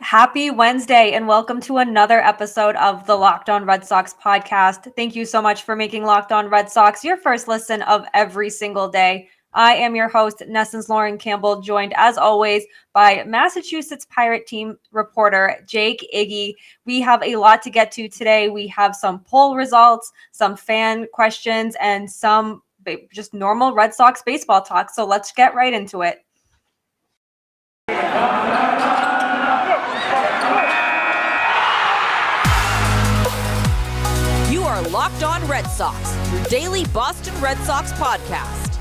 Happy Wednesday and welcome to another episode of the Locked On Red Sox podcast. Thank you so much for making Locked On Red Sox your first listen of every single day. I am your host, NESN's Lauren Campbell, joined as always by Massachusetts Pirate team reporter Jake Iggy. We have a lot to get to today. We have some poll results, some fan questions, and some just normal Red Sox baseball talk. So let's get right into it. Locked On Red Sox, your daily Boston Red Sox podcast.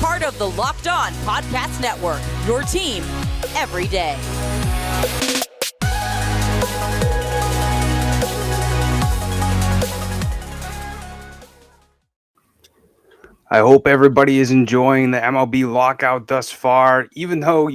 Part of the Locked On Podcast Network, your team every day. I hope everybody is enjoying the MLB lockout thus far, even though,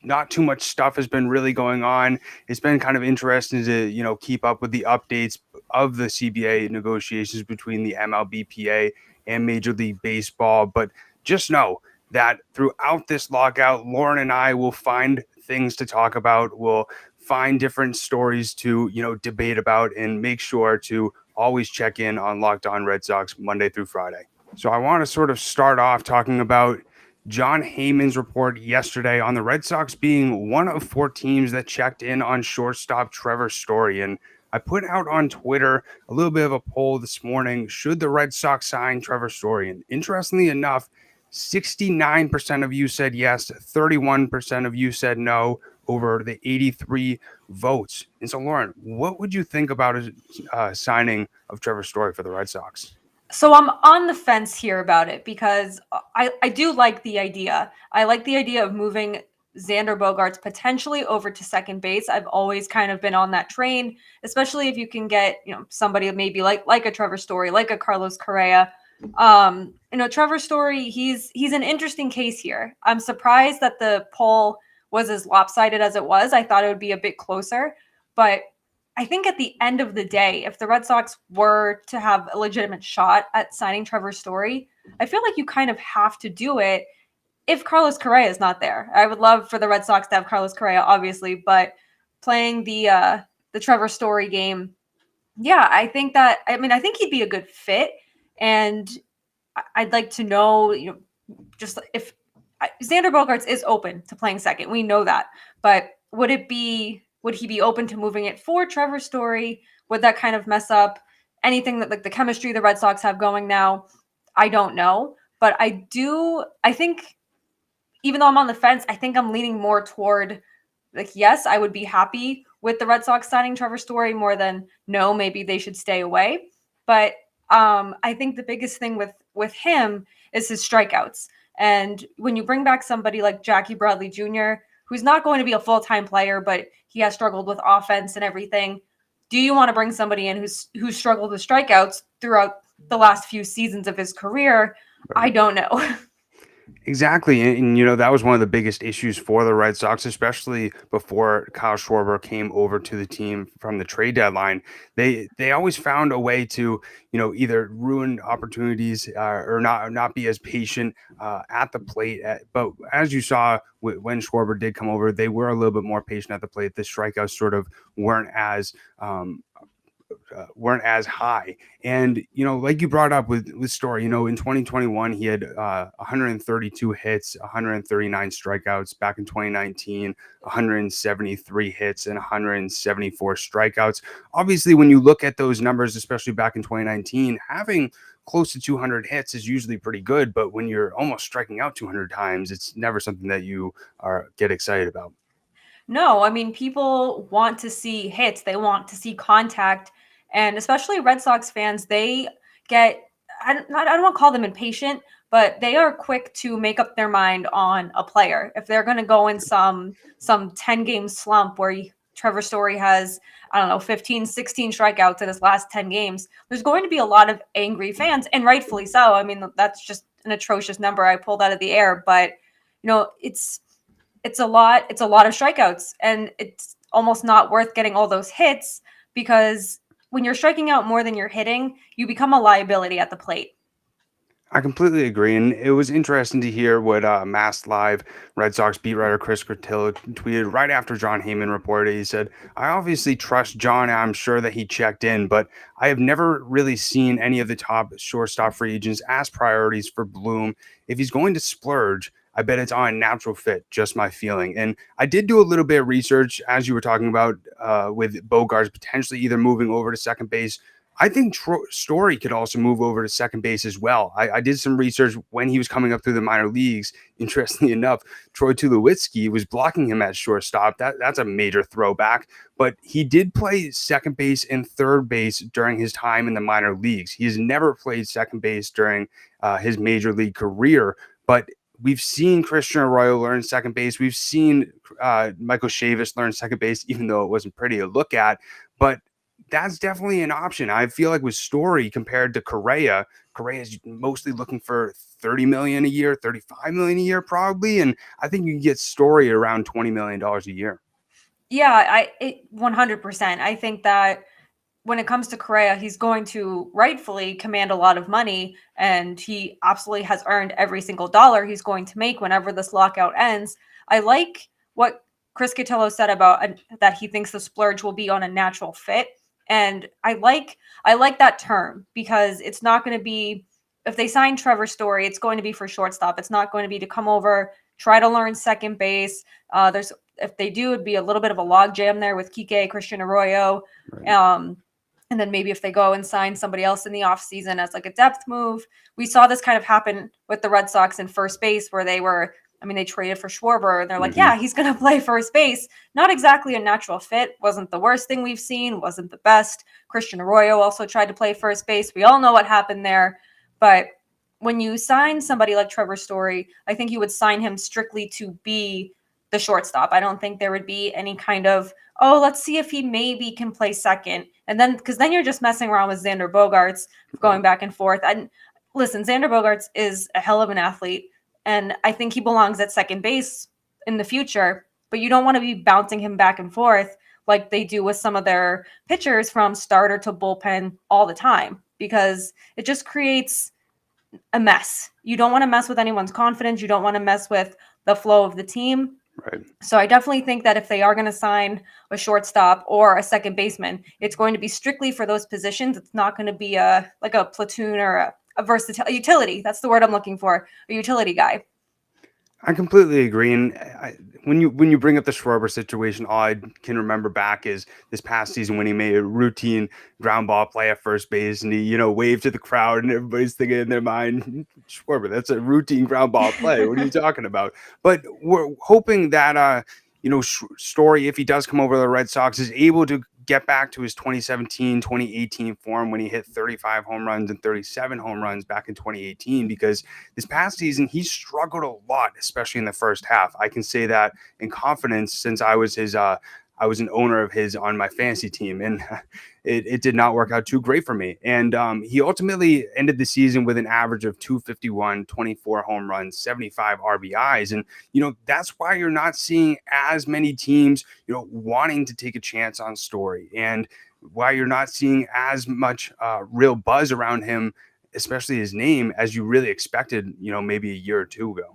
not too much stuff has been really going on. It's been kind of interesting to, keep up with the updates of the CBA negotiations between the MLBPA and Major League Baseball. But just know that throughout this lockout, Lauren and I will find things to talk about. We'll find different stories to, debate about, and make sure to always check in on Locked On Red Sox Monday through Friday. So I want to sort of start off talking about Jon Heyman's report yesterday on the Red Sox being one of 4 teams that checked in on shortstop Trevor Story. And I put out on Twitter a little bit of a poll this morning. Should the Red Sox sign Trevor Story? And interestingly enough, 69% of you said yes, 31% of you said no over the 83 votes. And so, Lauren, what would you think about a signing of Trevor Story for the Red Sox? So I'm on the fence here about it because I do like the idea. I like the idea of moving Xander Bogaerts potentially over to second base. I've always kind of been on that train, especially if you can get, somebody maybe like a Trevor Story, like a Carlos Correa. Trevor Story, he's an interesting case here. I'm surprised that the poll was as lopsided as it was. I thought it would be a bit closer, but I think at the end of the day, if the Red Sox were to have a legitimate shot at signing Trevor Story, I feel like you kind of have to do it if Carlos Correa is not there. I would love for the Red Sox to have Carlos Correa, obviously, but playing the Trevor Story game, yeah, I think he'd be a good fit, and I'd like to know, just if Xander Bogaerts is open to playing second, we know that, but would he be open to moving it for Trevor Story? Would that kind of mess up anything that, like, the chemistry the Red Sox have going now? I don't know. But I think, even though I'm on the fence, I think I'm leaning more toward, yes, I would be happy with the Red Sox signing Trevor Story more than no, maybe they should stay away. But I think the biggest thing with him is his strikeouts. And when you bring back somebody like Jackie Bradley Jr., who's not going to be a full-time player, but he has struggled with offense and everything, do you want to bring somebody in who's struggled with strikeouts throughout the last few seasons of his career? Right. I don't know. Exactly. And, that was one of the biggest issues for the Red Sox, especially before Kyle Schwarber came over to the team from the trade deadline. They always found a way to, either ruin opportunities or not be as patient at the plate. But as you saw when Schwarber did come over, they were a little bit more patient at the plate. The strikeouts sort of weren't as high. And, like you brought up with Story, in 2021, he had 132 hits, 139 strikeouts. Back in 2019, 173 hits and 174 strikeouts. Obviously, when you look at those numbers, especially back in 2019, having close to 200 hits is usually pretty good. But when you're almost striking out 200 times, it's never something that you get excited about. No, I mean, people want to see hits. They want to see contact. And especially Red Sox fans, they get, I don't want to call them impatient, but they are quick to make up their mind on a player. If they're going to go in some 10-game slump where Trevor Story has, 15, 16 strikeouts in his last 10 games, there's going to be a lot of angry fans, and rightfully so. I mean, that's just an atrocious number I pulled out of the air, but, it's a lot of strikeouts, and it's almost not worth getting all those hits, because when you're striking out more than you're hitting, you become a liability at the plate. I completely agree, and it was interesting to hear what Mass Live Red Sox beat writer Chris Cotillo tweeted right after John Heyman reported. He said, "I obviously trust John, and I'm sure that he checked in, but I have never really seen any of the top shortstop free agents as priorities for Bloom. If he's going to splurge, I bet it's on a natural fit. Just my feeling." And I did do a little bit of research as you were talking about with Bogarts potentially either moving over to second base. I think Story could also move over to second base as well. I did some research when he was coming up through the minor leagues. Interestingly enough, Troy Tulowitzki was blocking him at shortstop. That's a major throwback. But he did play second base and third base during his time in the minor leagues. He has never played second base during his major league career. But we've seen Christian Arroyo learn second base. We've seen Michael Chavis learn second base, even though it wasn't pretty to look at. But that's definitely an option. I feel like with Story compared to Correa is mostly looking for 30 million a year, 35 million a year probably, and I think you can get Story around $20 million a year. Yeah, 100%. I think that when it comes to Correa, he's going to rightfully command a lot of money, and he absolutely has earned every single dollar he's going to make whenever this lockout ends. I like what Chris Cotillo said about that he thinks the splurge will be on a natural fit. And I like that term because it's not going to be, if they sign Trevor Story, it's going to be for shortstop. It's not going to be to come over, try to learn second base. If they do, it'd be a little bit of a logjam there with Kike, Christian Arroyo. Right. And then maybe if they go and sign somebody else in the offseason as like a depth move. We saw this kind of happen with the Red Sox in first base where they traded for Schwarber and they're like, yeah, he's going to play first base. Not exactly a natural fit. Wasn't the worst thing we've seen. Wasn't the best. Christian Arroyo also tried to play first base. We all know what happened there. But when you sign somebody like Trevor Story, I think you would sign him strictly to be the shortstop. I don't think there would be any kind of, let's see if he maybe can play second. And then, because then you're just messing around with Xander Bogaerts going back and forth. And listen, Xander Bogaerts is a hell of an athlete. And I think he belongs at second base in the future, but you don't want to be bouncing him back and forth like they do with some of their pitchers from starter to bullpen all the time, because it just creates a mess. You don't want to mess with anyone's confidence. You don't want to mess with the flow of the team. Right. So I definitely think that if they are going to sign a shortstop or a second baseman, it's going to be strictly for those positions. It's not going to be a platoon or a versatile utility. That's the word I'm looking for. A utility guy. I completely agree. And when you bring up the Schwarber situation, all I can remember back is this past season when he made a routine ground ball play at first base and he, waved to the crowd and everybody's thinking in their mind, Schwarber, that's a routine ground ball play. What are you talking about? But we're hoping that, Story, if he does come over to the Red Sox, is able to get back to his 2017, 2018 form when he hit 35 home runs and 37 home runs back in 2018, because this past season, he struggled a lot, especially in the first half. I can say that in confidence since I was an owner of his on my fantasy team, and it did not work out too great for me. And he ultimately ended the season with an average of 251, 24 home runs, 75 RBIs. And, that's why you're not seeing as many teams, wanting to take a chance on Story, and why you're not seeing as much real buzz around him, especially his name, as you really expected, maybe a year or two ago.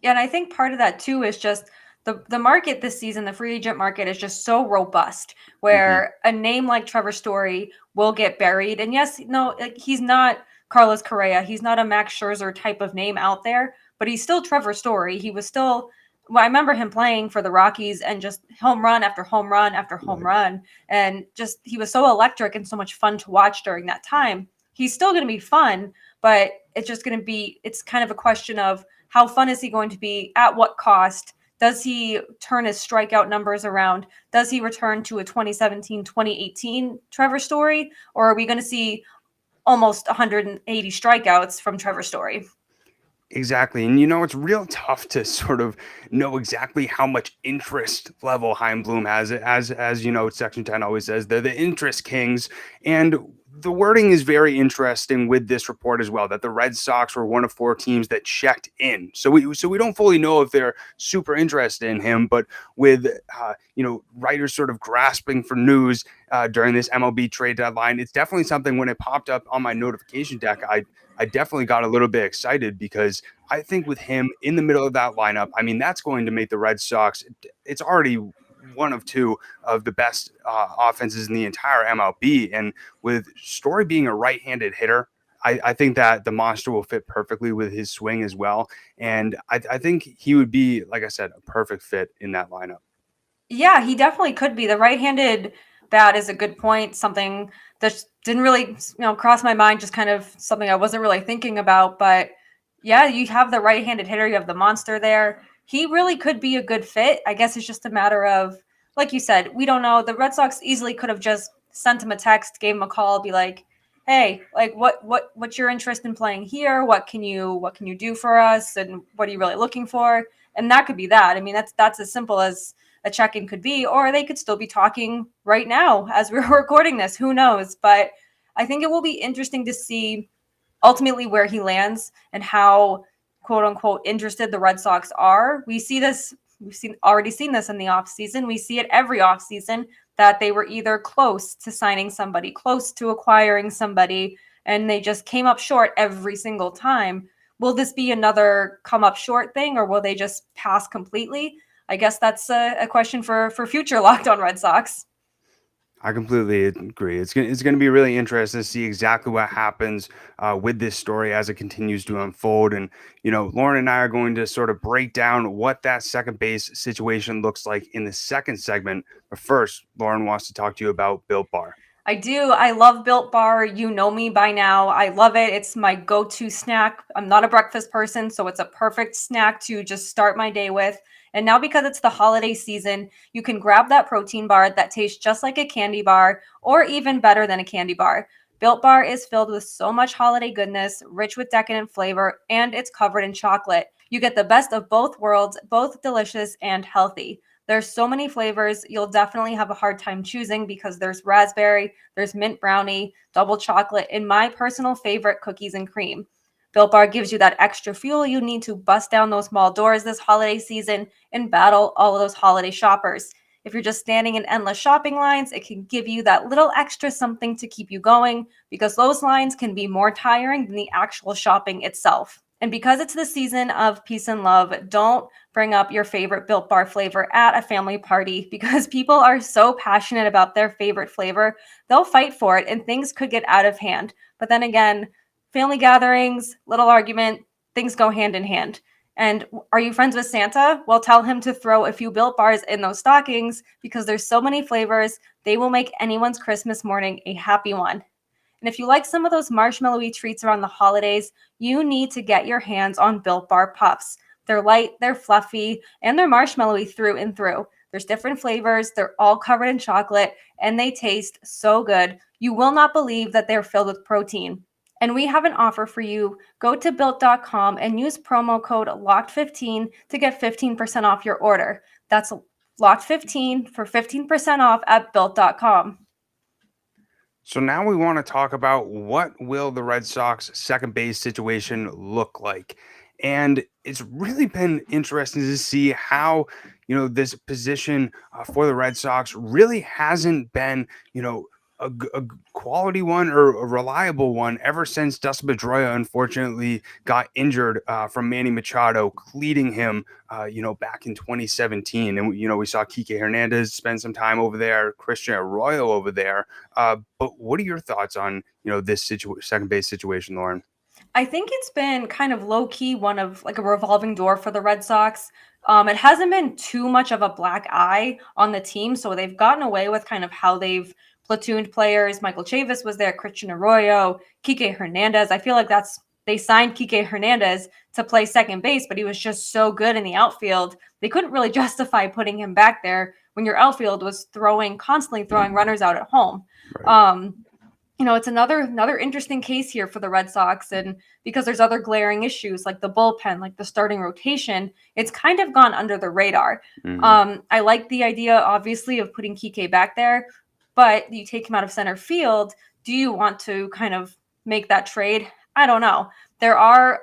Yeah, and I think part of that too is just the market this season, the free agent market is just so robust where a name like Trevor Story will get buried. And yes, no, like he's not Carlos Correa. He's not a Max Scherzer type of name out there, but he's still Trevor Story. He was still, I remember him playing for the Rockies and just home run after home run after home run. And just, he was so electric and so much fun to watch during that time. He's still going to be fun, but it's just going to be, it's kind of a question of how fun is he going to be, at what cost? Does he turn his strikeout numbers around? Does he return to a 2017, 2018 Trevor Story? Or are we going to see almost 180 strikeouts from Trevor Story? Exactly. And, it's real tough to sort of know exactly how much interest level Chaim Bloom has. As Section 10 always says, they're the interest kings. And the wording is very interesting with this report as well, that the Red Sox were one of 4 teams that checked in. So we don't fully know if they're super interested in him, but with writers sort of grasping for news during this MLB trade deadline, it's definitely something. When it popped up on my notification deck, I definitely got a little bit excited, because I think with him in the middle of that lineup, I mean, that's going to make the Red Sox, it's already one of 2 of the best offenses in the entire MLB. And with Story being a right-handed hitter, I think that the monster will fit perfectly with his swing as well. And I think he would be, like I said, a perfect fit in that lineup. Yeah, he definitely could be. The right-handed bat is a good point. Something that didn't really, cross my mind, just kind of something I wasn't really thinking about. But yeah, you have the right-handed hitter, you have the monster there. He really could be a good fit. I guess it's just a matter of, like you said, we don't know. The Red Sox easily could have just sent him a text, gave him a call, be like, "Hey, like what's your interest in playing here? What can you do for us? And what are you really looking for?" And that could be that. I mean, that's as simple as a check-in could be, or they could still be talking right now as we're recording this. Who knows? But I think it will be interesting to see ultimately where he lands and how quote unquote interested the Red Sox are. We've already seen this in the offseason. We see it every offseason that they were either close to signing somebody, close to acquiring somebody, and they just came up short every single time. Will this be another come up short thing, or will they just pass completely? I guess that's a question for future Locked On Red Sox. I completely agree. It's going to be really interesting to see exactly what happens with this story as it continues to unfold. And, Lauren and I are going to sort of break down what that second base situation looks like in the second segment. But first, Lauren wants to talk to you about Built Bar. I do. I love Built Bar. You know me by now. I love it. It's my go-to snack. I'm not a breakfast person, so it's a perfect snack to just start my day with. And now, because it's the holiday season, you can grab that protein bar that tastes just like a candy bar, or even better than a candy bar. Built Bar is filled with so much holiday goodness, rich with decadent flavor, and it's covered in chocolate. You get the best of both worlds, both delicious and healthy. There's so many flavors, you'll definitely have a hard time choosing, because there's raspberry, there's mint brownie, double chocolate, and my personal favorite, cookies and cream. Built Bar gives you that extra fuel you need to bust down those mall doors this holiday season and battle all of those holiday shoppers. If you're just standing in endless shopping lines, it can give you that little extra something to keep you going, because those lines can be more tiring than the actual shopping itself. And because it's the season of peace and love, don't bring up your favorite Built Bar flavor at a family party, because people are so passionate about their favorite flavor, they'll fight for it and things could get out of hand. But then again, family gatherings, little argument, things go hand in hand. And are you friends with Santa? Well, tell him to throw a few Built Bars in those stockings, because there's so many flavors, they will make anyone's Christmas morning a happy one. And if you like some of those marshmallowy treats around the holidays, you need to get your hands on Built Bar Puffs. They're light, they're fluffy, and they're marshmallowy through and through. There's different flavors, they're all covered in chocolate, and they taste so good. You will not believe that they're filled with protein. And we have an offer for you. Go to Built.com and use promo code LOCKED15 to get 15% off your order. That's LOCKED15 for 15% off at Built.com. So now we want to talk about, what will the Red Sox second base situation look like? And it's really been interesting to see how, this position for the Red Sox really hasn't been, a quality one or a reliable one ever since Dustin Pedroia unfortunately got injured from Manny Machado cleating him, back in 2017. And, we saw Kike Hernandez spend some time over there, Christian Arroyo over there. But what are your thoughts on, this second base situation, Lauren? I think it's been kind of low-key, one of like a revolving door for the Red Sox. It hasn't been too much of a black eye on the team, so they've gotten away with kind of how they've platooned players. Michael Chavis was there, Christian Arroyo, Kike Hernandez. I feel like they signed Kike Hernandez to play second base, but he was just so good in the outfield. They couldn't really justify putting him back there when your outfield was constantly throwing runners out at home. Right. It's another interesting case here for the Red Sox, and because there's other glaring issues like the bullpen, like the starting rotation, it's kind of gone under the radar. Mm-hmm. I like the idea, obviously, of putting Kike back there, but you take him out of center field. do you want to kind of make that trade? I don't know. There are,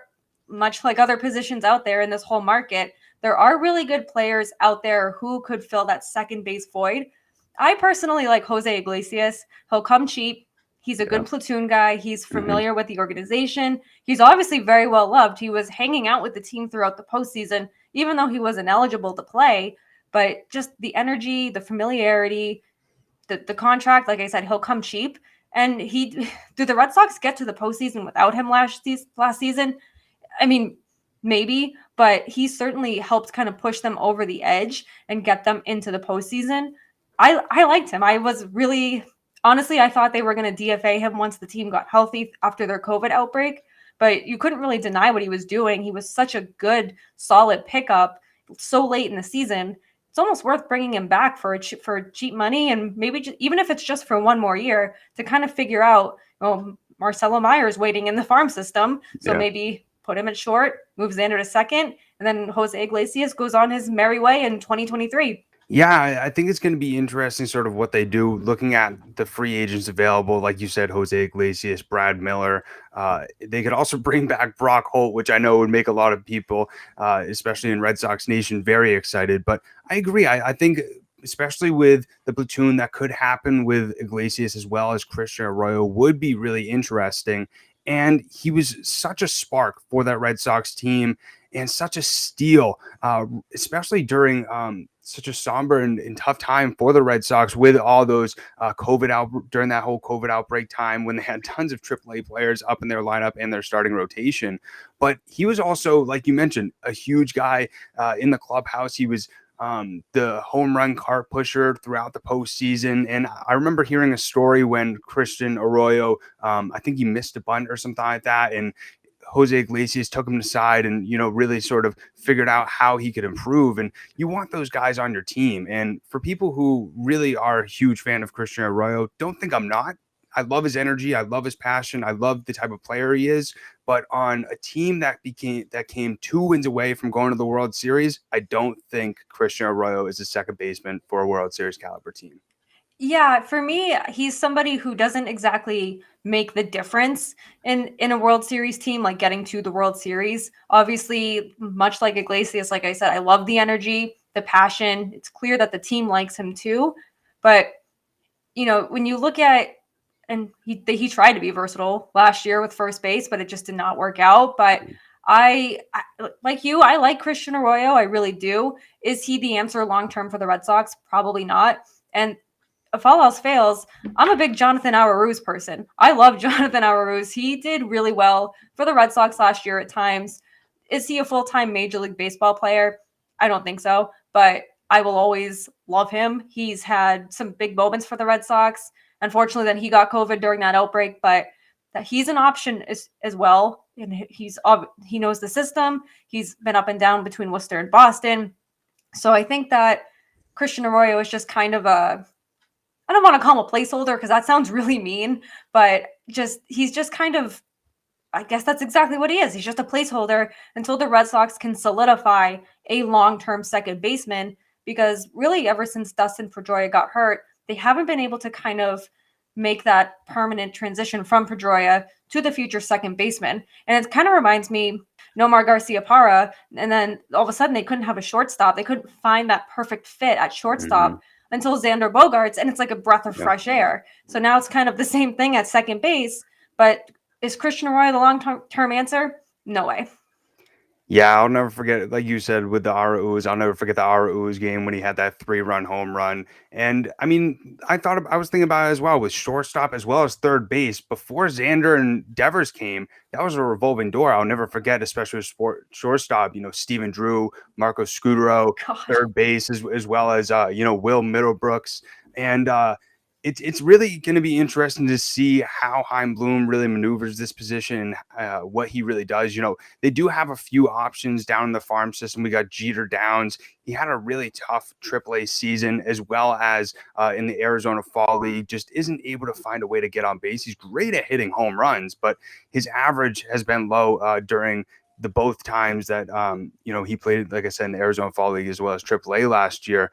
much like other positions out there in this whole market, there are really good players out there who could fill that second base void. I personally like Jose Iglesias. He'll come cheap. He's a good platoon guy. He's familiar with the organization. He's obviously very well loved. He was hanging out with the team throughout the postseason, even though he wasn't eligible to play. But just the energy, the familiarity, the contract, like I said, he'll come cheap. And did the Red Sox get to the postseason without him last season? I mean, maybe, but he certainly helped kind of push them over the edge and get them into the postseason. I liked him. I was really, honestly, I thought they were going to DFA him once the team got healthy after their COVID outbreak, but you couldn't really deny what he was doing. He was such a good, solid pickup so late in the season. It's almost worth bringing him back for cheap money, and maybe even if it's just for one more year to kind of figure out, Marcelo Meyer's waiting in the farm system, so maybe put him at short, move Xander to second, and then Jose Iglesias goes on his merry way in 2023. Yeah, I think it's going to be interesting sort of what they do, looking at the free agents available. Like you said, Jose Iglesias, Brad Miller. They could also bring back Brock Holt, which I know would make a lot of people, especially in Red Sox Nation, very excited. But I agree. I think especially with the platoon that could happen with Iglesias as well as Christian Arroyo would be really interesting. And he was such a spark for that Red Sox team and such a steal, especially during such a somber and tough time for the Red Sox with all those during that whole COVID outbreak time when they had tons of AAA players up in their lineup and their starting rotation. But he was also, like you mentioned, a huge guy in the clubhouse. He was the home run cart pusher throughout the postseason. And I remember hearing a story when Christian Arroyo, I think he missed a bunt or something like that. And Jose Iglesias took him aside and, really sort of figured out how he could improve. And you want those guys on your team. And for people who really are a huge fan of Christian Arroyo, don't think I'm not. I love his energy. I love his passion. I love the type of player he is. But on a team that came 2 wins away from going to the World Series, I don't think Christian Arroyo is a second baseman for a World Series caliber team. Yeah, for me, he's somebody who doesn't exactly make the difference in a World Series team, like getting to the World Series. Obviously, much like Iglesias, like I said, I love the energy, the passion. It's clear that the team likes him too. But, when you look at, and he tried to be versatile last year with first base, but it just did not work out. But I like you, I like Christian Arroyo. I really do. Is he the answer long-term for the Red Sox? Probably not. And if all else fails, I'm a big Jonathan Arauz person. I love Jonathan Arauz. He did really well for the Red Sox last year at times. Is he a full-time Major League Baseball player? I don't think so, but I will always love him. He's had some big moments for the Red Sox. Unfortunately, then he got COVID during that outbreak, but that he's an option as well. And he knows the system. He's been up and down between Worcester and Boston. So I think that Christian Arroyo is just kind of I don't want to call him a placeholder because that sounds really mean, but he's just kind of, I guess that's exactly what he is. He's just a placeholder until the Red Sox can solidify a long-term second baseman, because really ever since Dustin Pedroia got hurt, they haven't been able to kind of make that permanent transition from Pedroia to the future second baseman. And it kind of reminds me, Nomar Garciaparra, and then all of a sudden they couldn't have a shortstop. They couldn't find that perfect fit at shortstop until Xander Bogaerts, and it's like a breath of fresh air. So now it's kind of the same thing at second base, but is Christian Arroyo the long-term answer? No way. Yeah, I'll never forget it. Like you said, with the Arauz, I'll never forget the Arauz game when he had that 3-run home run. And I mean, I was thinking about it as well with shortstop as well as third base. Before Xander and Devers came, that was a revolving door. I'll never forget, especially with shortstop, Steven Drew, Marco Scudero, third base, as well as, Will Middlebrooks. And, it's really going to be interesting to see how Chaim Bloom really maneuvers this position and what he really does. They do have a few options down in the farm system. We got Jeter Downs. He had a really tough AAA season, as well as in the Arizona Fall League, just isn't able to find a way to get on base. He's great at hitting home runs, but his average has been low during the both times that, he played, like I said, in the Arizona Fall League as well as AAA last year.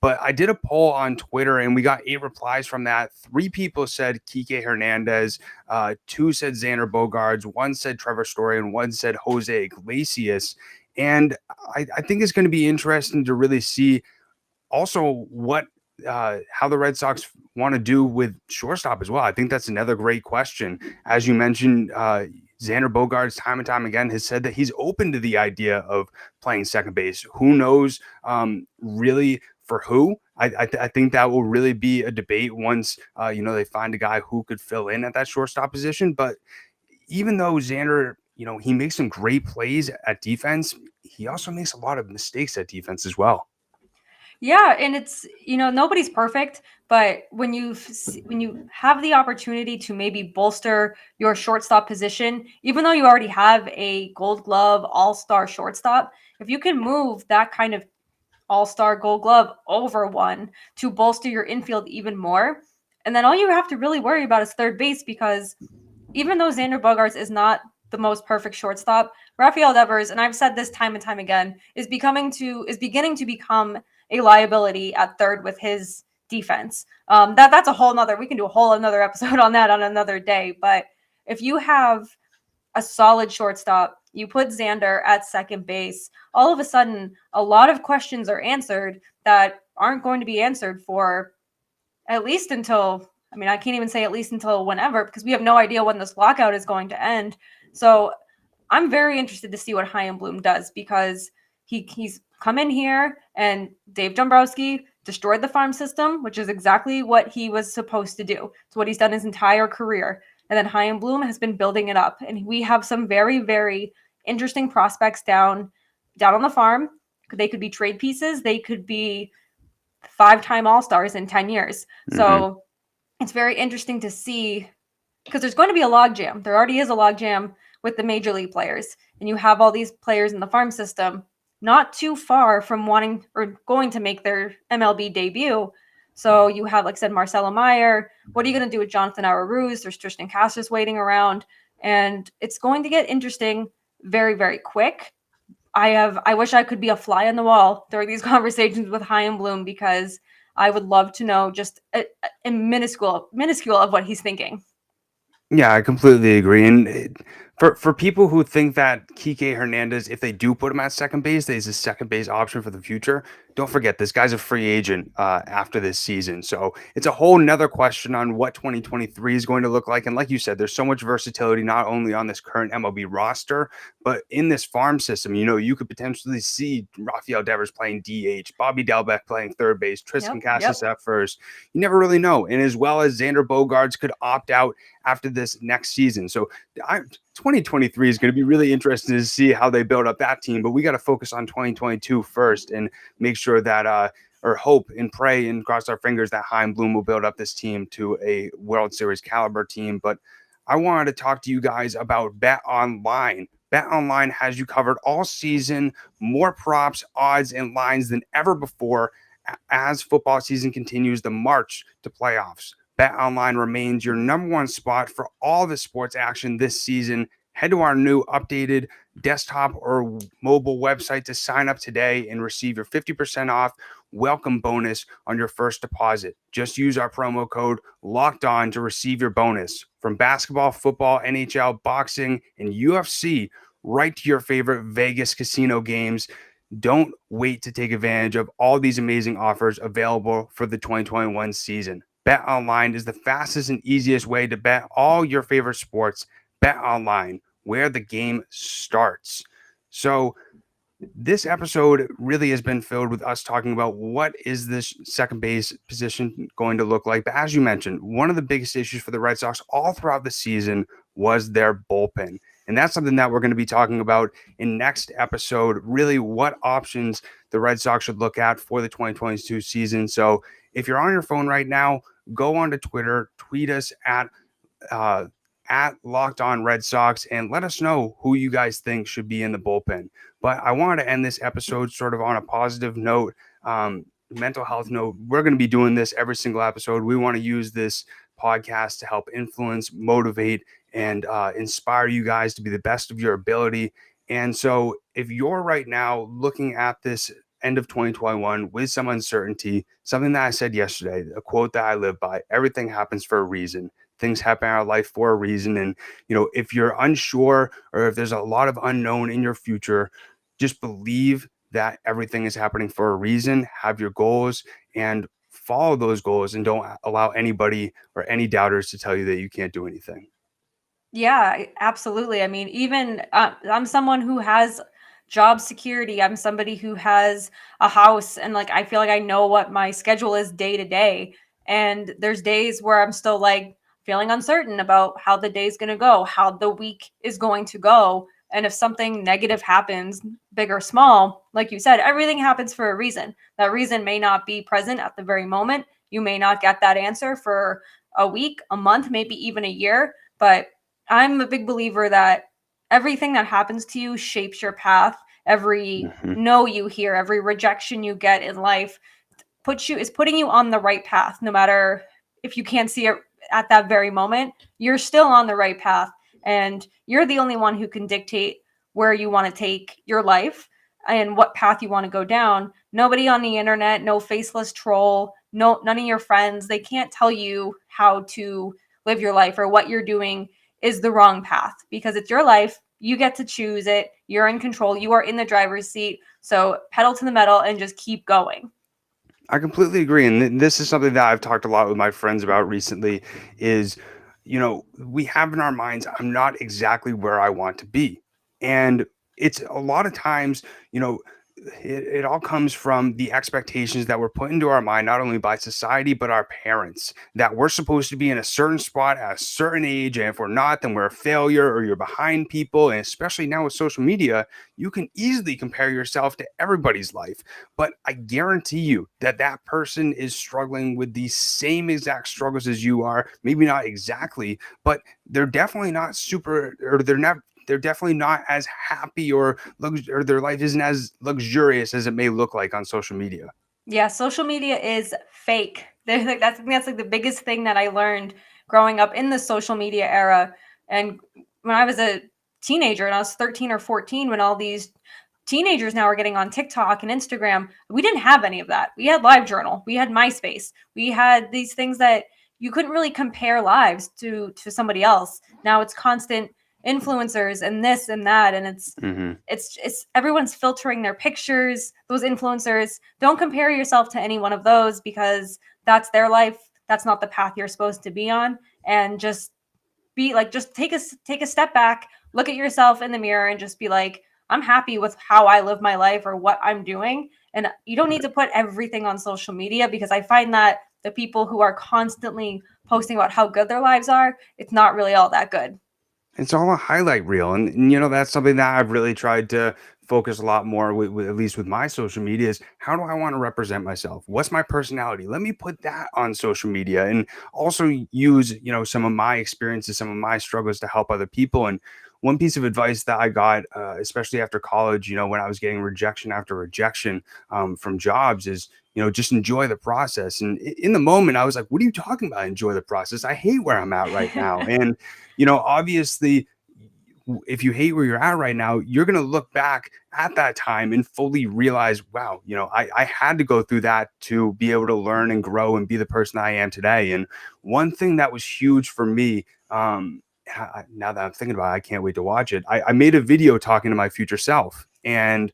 But I did a poll on Twitter and we got 8 replies from that. 3 people said Kike Hernandez, 2 said Xander Bogaerts, 1 said Trevor Story, and 1 said Jose Iglesias. And I think it's going to be interesting to really see also what how the Red Sox want to do with shortstop as well. I think that's another great question. As you mentioned, Xander Bogaerts time and time again has said that he's open to the idea of playing second base. Who knows really for who? I think that will really be a debate once they find a guy who could fill in at that shortstop position. But even though Xander, he makes some great plays at defense, he also makes a lot of mistakes at defense as well. Yeah, and it's nobody's perfect, but when you have the opportunity to maybe bolster your shortstop position, even though you already have a Gold Glove All-Star shortstop, if you can move that kind of All-Star Gold Glove over one to bolster your infield even more, and then all you have to really worry about is third base, because even though Xander Bogaerts is not the most perfect shortstop, Rafael Devers, and I've said this time and time again, is beginning to become a liability at third with his defense. That's a whole nother. We can do a whole another episode on that on another day. But if you have a solid shortstop, you put Xander at second base, all of a sudden a lot of questions are answered that aren't going to be answered for at least until, I can't even say at least until whenever, because we have no idea when this lockout is going to end. So I'm very interested to see what Chaim Bloom does, because he's come in here and Dave Dombrowski destroyed the farm system, which is exactly what he was supposed to do. It's what he's done his entire career. And then Chaim Bloom has been building it up. And we have some very, very interesting prospects down on the farm. They could be trade pieces. They could be 5-time All-Stars in 10 years. So it's very interesting to see, because there's going to be a logjam. There already is a logjam with the major league players. And you have all these players in the farm system not too far from wanting or going to make their MLB debut. So you have, like I said, Marcelo Meyer. What are you going to do with Jonathan Arauz? There's Tristan Casas waiting around. And it's going to get interesting very, very quick. I wish I could be a fly on the wall during these conversations with Chaim Bloom, because I would love to know just a minuscule of what he's thinking. Yeah, I completely agree. And for people who think that Kike Hernandez, if they do put him at second base, that he's a second base option for the future, don't forget this guy's a free agent after this season. So it's a whole nother question on what 2023 is going to look like. And like you said, there's so much versatility, not only on this current MLB roster, but in this farm system. You could potentially see Rafael Devers playing DH, Bobby Dalbec playing third base, Tristan Casas at first. You never really know. And as well as Xander Bogaerts could opt out after this next season. So 2023 is going to be really interesting to see how they build up that team. But we got to focus on 2022 first and make sure that or hope and pray and cross our fingers that Chaim Bloom will build up this team to a World Series caliber team. But I wanted to talk to you guys about BetOnline. BetOnline has you covered all season, more props, odds, and lines than ever before as football season continues the march to playoffs. BetOnline remains your number one spot for all the sports action this season. Head to our new updated desktop or mobile website to sign up today and receive your 50% off welcome bonus on your first deposit. Just use our promo code LOCKEDON to receive your bonus. From basketball, football, NHL, boxing, and UFC, right to your favorite Vegas casino games. Don't wait to take advantage of all these amazing offers available for the 2021 season. BetOnline is the fastest and easiest way to bet all your favorite sports. BetOnline, where the game starts. So this episode really has been filled with us talking about what is this second base position going to look like. But as you mentioned, one of the biggest issues for the Red Sox all throughout the season was their bullpen. And that's something that we're going to be talking about in next episode, really what options the Red Sox should look at for the 2022 season. So if you're on your phone right now, go on to Twitter, tweet us at Locked On Red Sox, and let us know who you guys think should be in the bullpen. But I wanted to end this episode sort of on a positive note, mental health note. We're going to be doing this every single episode. We want to use this podcast to help influence, motivate, and inspire you guys to be the best of your ability. And so if you're right now looking at this end of 2021 with some uncertainty, something that I said yesterday, a quote that I live by: everything happens for a reason. Things happen in our life for a reason. And, if you're unsure or if there's a lot of unknown in your future, just believe that everything is happening for a reason. Have your goals and follow those goals, and don't allow anybody or any doubters to tell you that you can't do anything. Yeah, absolutely. I mean, even I'm someone who has job security. I'm somebody who has a house, and like I feel like I know what my schedule is day to day. And there's days where I'm still like feeling uncertain about how the day's going to go, how the week is going to go. And if something negative happens, big or small, like you said, everything happens for a reason. That reason may not be present at the very moment. You may not get that answer for a week, a month, maybe even a year, but I'm a big believer that everything that happens to you shapes your path. Every no you hear, every rejection you get in life is putting you on the right path. No matter if you can't see it at that very moment, you're still on the right path, and you're the only one who can dictate where you want to take your life and what path you want to go down. Nobody on the internet, no faceless troll, none of your friends, they can't tell you how to live your life or what you're doing is the wrong path, because it's your life. You get to choose it. You're in control. You are in the driver's seat. So pedal to the metal and just keep going. I completely agree. And this is something that I've talked a lot with my friends about recently is, we have in our minds, I'm not exactly where I want to be. And it's a lot of times, it all comes from the expectations that were put into our mind, not only by society, but our parents, that we're supposed to be in a certain spot at a certain age. And if we're not, then we're a failure or you're behind people. And especially now with social media, you can easily compare yourself to everybody's life. But I guarantee you that that person is struggling with the same exact struggles as you are. Maybe not exactly, but they're definitely not they're definitely not as happy or their life isn't as luxurious as it may look like on social media. Yeah, social media is fake. That's like the biggest thing that I learned growing up in the social media era. And when I was a teenager, and I was 13 or 14, when all these teenagers now are getting on TikTok and Instagram, we didn't have any of that. We had LiveJournal, we had MySpace, we had these things that you couldn't really compare lives to somebody else. Now it's constant influencers and this and that, and it's everyone's filtering their pictures. Those influencers, don't compare yourself to any one of those, because that's their life. That's not the path you're supposed to be on. And just take a step back, look at yourself in the mirror, and just be like, I'm happy with how I live my life or what I'm doing. And you don't need to put everything on social media, because I find that the people who are constantly posting about how good their lives are, it's not really all that good. It's all a highlight reel. And that's something that I've really tried to focus a lot more with, at least with my social media, is how do I want to represent myself? What's my personality? Let me put that on social media, and also use, some of my experiences, some of my struggles to help other people. And one piece of advice that I got, especially after college, when I was getting rejection after rejection from jobs, is, just enjoy the process. And in the moment, I was like, what are you talking about? Enjoy the process. I hate where I'm at right now. And, obviously, if you hate where you're at right now, you're going to look back at that time and fully realize, wow, I had to go through that to be able to learn and grow and be the person I am today. And one thing that was huge for me, now that I'm thinking about it, I can't wait to watch it. I made a video talking to my future self. And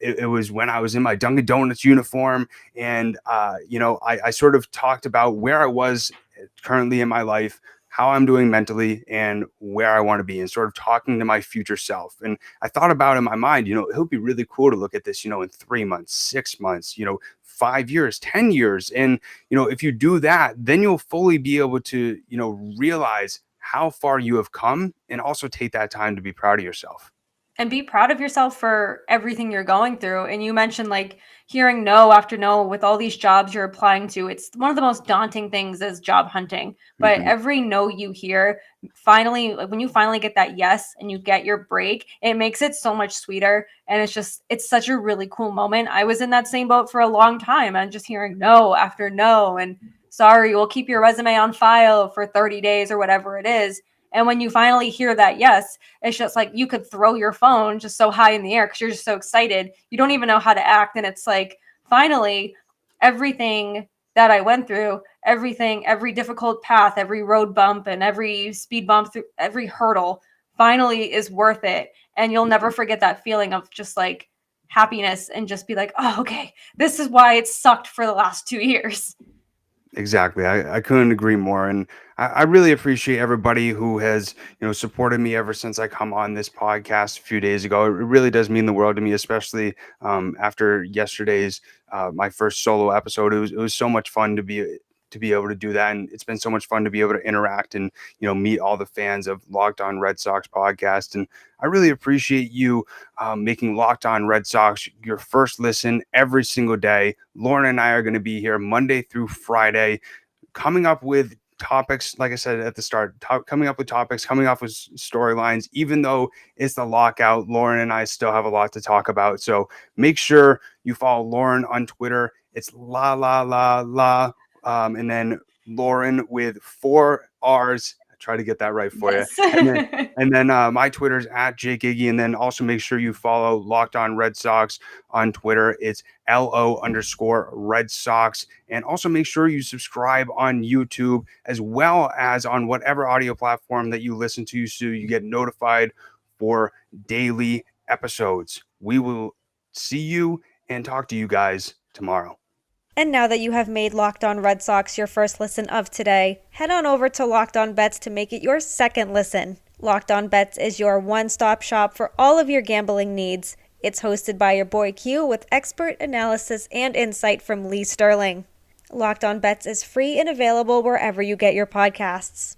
it was when I was in my Dunkin' Donuts uniform. And, I sort of talked about where I was currently in my life, how I'm doing mentally, and where I want to be, and sort of talking to my future self. And I thought about in my mind, it would be really cool to look at this, in 3 months, 6 months, 5 years, 10 years. And, if you do that, then you'll fully be able to, realize how far you have come, and also take that time to be proud of yourself. And be proud of yourself for everything you're going through. And you mentioned like hearing no after no with all these jobs you're applying to. It's one of the most daunting things is job hunting. But every no you hear, finally, when you finally get that yes and you get your break, it makes it so much sweeter. And it's such a really cool moment. I was in that same boat for a long time. I'm just hearing no after no. And sorry, we'll keep your resume on file for 30 days or whatever it is. And when you finally hear that yes, it's just like you could throw your phone just so high in the air because you're just so excited. You don't even know how to act. And it's like, finally, everything that I went through, every difficult path, every road bump and every speed bump through every hurdle finally is worth it. And you'll never forget that feeling of just like happiness and just be like, oh, okay, this is why it sucked for the last 2 years. Exactly. I couldn't agree more. And I really appreciate everybody who has, supported me ever since I come on this podcast a few days ago. It really does mean the world to me, especially after yesterday's my first solo episode. It was so much fun to be able to do that. And it's been so much fun to be able to interact and, meet all the fans of Locked On Red Sox podcast. And I really appreciate you making Locked On Red Sox your first listen every single day. Lauren and I are going to be here Monday through Friday, coming up with topics, like I said at the start, coming up with topics, coming up with storylines. Even though it's the lockout, Lauren and I still have a lot to talk about. So make sure you follow Lauren on Twitter. It's la, and then Lauren with 4 R's. I try to get that right for you. And then my Twitter's at Jake Iggy. And then also make sure you follow Locked On Red Sox on Twitter. It's LO_Red Sox. And also make sure you subscribe on YouTube as well as on whatever audio platform that you listen to so you get notified for daily episodes. We will see you and talk to you guys tomorrow. And now that you have made Locked On Red Sox your first listen of today, head on over to Locked On Bets to make it your second listen. Locked On Bets is your one-stop shop for all of your gambling needs. It's hosted by your boy Q with expert analysis and insight from Lee Sterling. Locked On Bets is free and available wherever you get your podcasts.